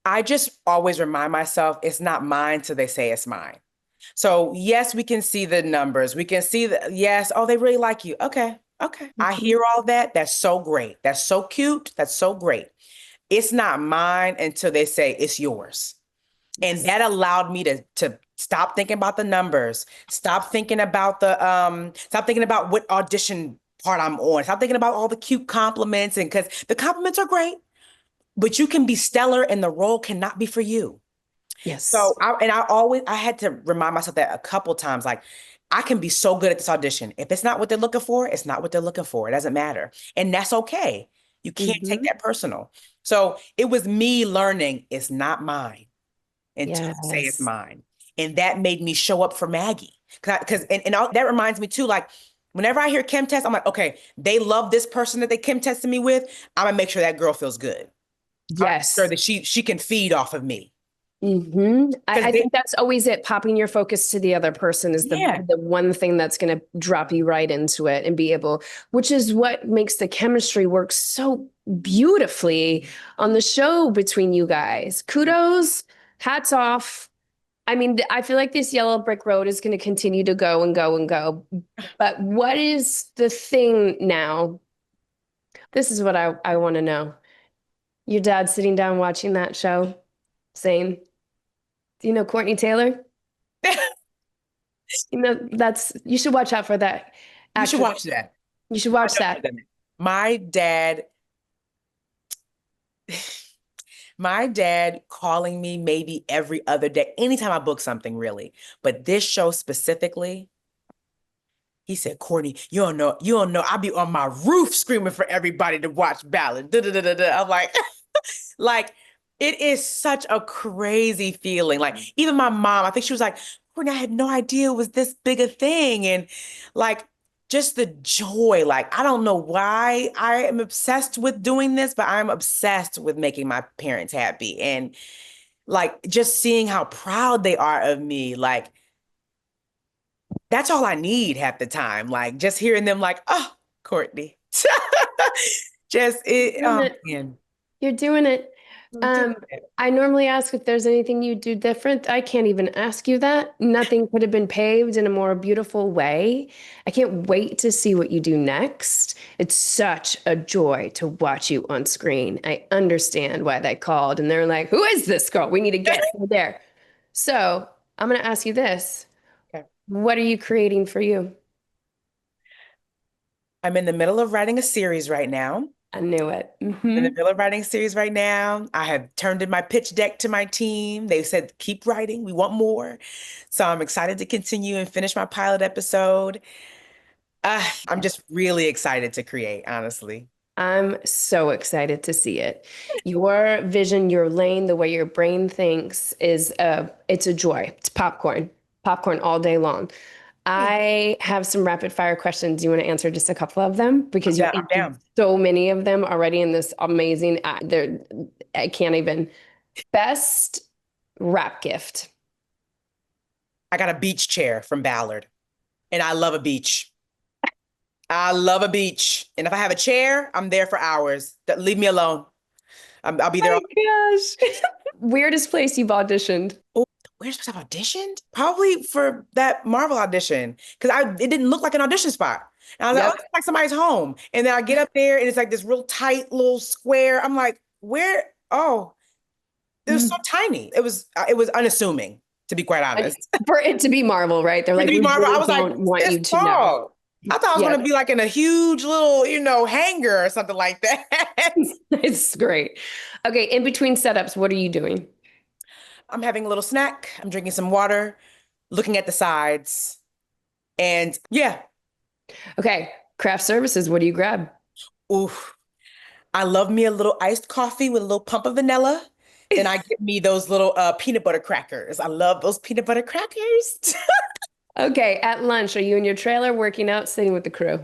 I just always remind myself it's not mine till they say it's mine. So yes, we can see the numbers. We can see yes, oh, they really like you. Okay. I hear all that. That's so great. That's so cute. That's so great. It's not mine until they say it's yours. And that allowed me to stop thinking about the numbers, stop thinking about what audition part I'm on, stop thinking about all the cute compliments, and because the compliments are great, but you can be stellar and the role cannot be for you. Yes. So I had to remind myself that a couple times, like I can be so good at this audition. If it's not what they're looking for, it's not what they're looking for. It doesn't matter. And that's okay. You can't take that personal. So it was me learning it's not mine until I say it's mine. And that made me show up for Maggie. That reminds me too, like whenever I hear chem test, I'm like, okay, they love this person that they chem tested me with. I'm gonna make sure that girl feels good. Yes. So that she can feed off of me. I think that's always it. Popping your focus to the other person is the one thing that's going to drop you right into it and be able, which is what makes the chemistry work so beautifully on the show between you guys. Kudos, hats off. I mean, I feel like this yellow brick road is going to continue to go and go and go. But what is the thing now? This is what I want to know. Your dad sitting down watching that show saying, do you know Courtney Taylor? You should watch out for that. You should watch that. You should watch that. My dad calling me maybe every other day, anytime I book something really. But this show specifically, he said, Courtney, you don't know. I'll be on my roof screaming for everybody to watch Ballard. I'm like, it is such a crazy feeling. Like even my mom, I think she was like, Courtney, I had no idea it was this big a thing. And like, just the joy, like, I don't know why I am obsessed with doing this, but I'm obsessed with making my parents happy. And like, just seeing how proud they are of me, like, that's all I need half the time. Like, just hearing them like, oh, Courtney. Man. You're doing it. I normally ask if there's anything you do different. I can't even ask you that. Nothing could have been paved in a more beautiful way. I can't wait to see what you do next. It's such a joy to watch you on screen. I understand why they called and they're like, who is this girl? We need to get her there. So I'm going to ask you this. Okay. What are you creating for you? I'm in the middle of writing a series right now. I knew it. In the middle of writing a series right now. I have turned in my pitch deck to my team. They said, keep writing. We want more. So I'm excited to continue and finish my pilot episode. I'm just really excited to create, honestly. I'm so excited to see it. Your vision, your lane, the way your brain thinks it's a joy. It's popcorn all day long. I have some rapid fire questions. You want to answer just a couple of them? Because you have so many of them already in this amazing, I can't even. Best rap gift. I got a beach chair from Ballard and I love a beach. I love a beach. And if I have a chair, I'm there for hours. Leave me alone. I'll be there. Oh my gosh. Weirdest place you've auditioned? Oh, the where supposed to have auditioned? Probably for that Marvel audition. Because it didn't look like an audition spot. And I was like, oh, it's like somebody's home. And then I get up there and it's like this real tight little square. I'm like, where? Oh, it was so tiny. It was unassuming, to be quite honest. For it to be Marvel, right? They're like, we Marvel, really I was like, don't want you it's to know. small. I thought I was going to be like in a huge little, hangar or something like that. It's great. Okay, in between setups, what are you doing? I'm having a little snack. I'm drinking some water, looking at the sides. And yeah. Okay, craft services, what do you grab? Oof. I love me a little iced coffee with a little pump of vanilla. Then I get me those little peanut butter crackers. I love those peanut butter crackers. Okay, at lunch, are you in your trailer working out, sitting with the crew?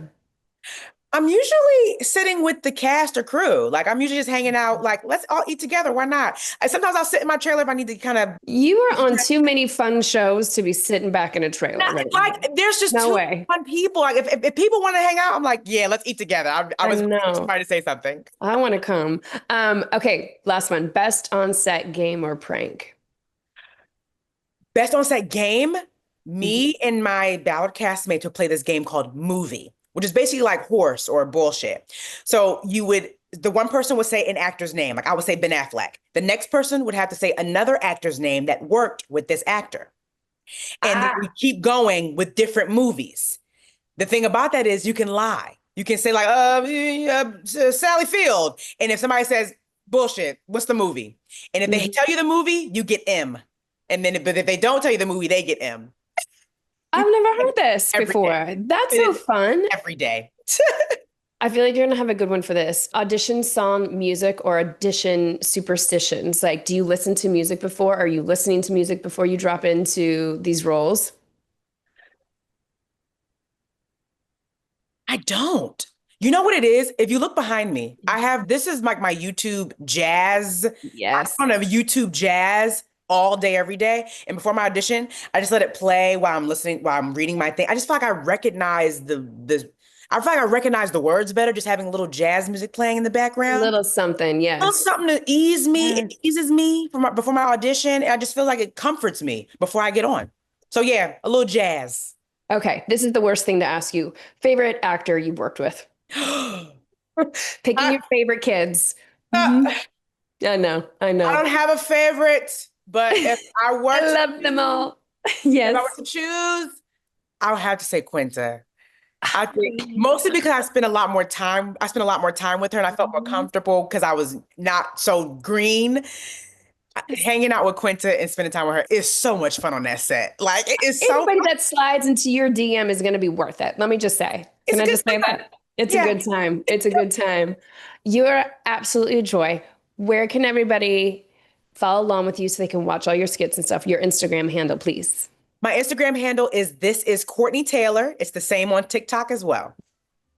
I'm usually sitting with the cast or crew. Like I'm usually just hanging out, like, let's all eat together. Why not? Sometimes I'll sit in my trailer if I need to kind of. You are on too many fun shows to be sitting back in a trailer. There's just no too way. fun people. Like if people want to hang out, I'm like, yeah, let's eat together. I was trying to say something. I want to come. Okay, last one. Best on set game or prank? Best on set game? Me and my Ballard castmates would play this game called Movie, which is basically like horse or bullshit. So the one person would say an actor's name. Like I would say Ben Affleck. The next person would have to say another actor's name that worked with this actor. And then we keep going with different movies. The thing about that is you can lie. You can say like, Sally Field. And if somebody says, bullshit, what's the movie? And if they tell you the movie, you get M. And then, but if they don't tell you the movie, they get M. I've never heard this before. That's so fun. Every day. I feel like you're going to have a good one for this. Audition song music or audition superstitions. Like, do you listen to music before? Are you listening to music before you drop into these roles? I don't. You know what it is? If you look behind me, this is like my YouTube jazz. Yes. I don't know, YouTube jazz all day, every day. And before my audition, I just let it play while I'm listening, while I'm reading my thing. I just feel like I recognize I feel like I recognize the words better, just having a little jazz music playing in the background. A little something, yes. A little something to ease me. It eases me before my audition. And I just feel like it comforts me before I get on. So yeah, a little jazz. Okay, this is the worst thing to ask you. Favorite actor you've worked with? Picking your favorite kids. I know. I don't have a favorite, but if I were I love them all. Yes. If I were to choose, I would have to say Quinta. I think mostly because I spent a lot more time with her and I felt more comfortable because I was not so green. Hanging out with Quinta and spending time with her is so much fun on that set. Like it is so anybody that slides into your DM is going to be worth it. Let me just say. Can I just say that? It's a good time. It's a good time. You're absolutely a joy. Where can everybody follow along with you so they can watch all your skits and stuff? Your Instagram handle, please. My Instagram handle is This Is Courtney Taylor. It's the same on TikTok as well.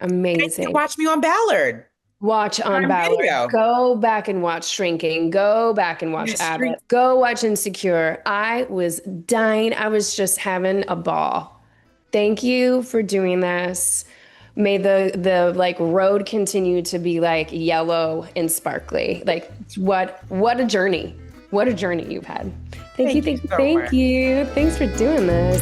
Amazing. Watch me on Ballard. Watch on Ballard. Video. Go back and watch Shrinking. Go back and watch Abbott. Go watch Insecure. I was dying. I was just having a ball. Thank you for doing this. May the like road continue to be like yellow and sparkly. Like what a journey. What a journey you've had. Thank you. Thanks for doing this.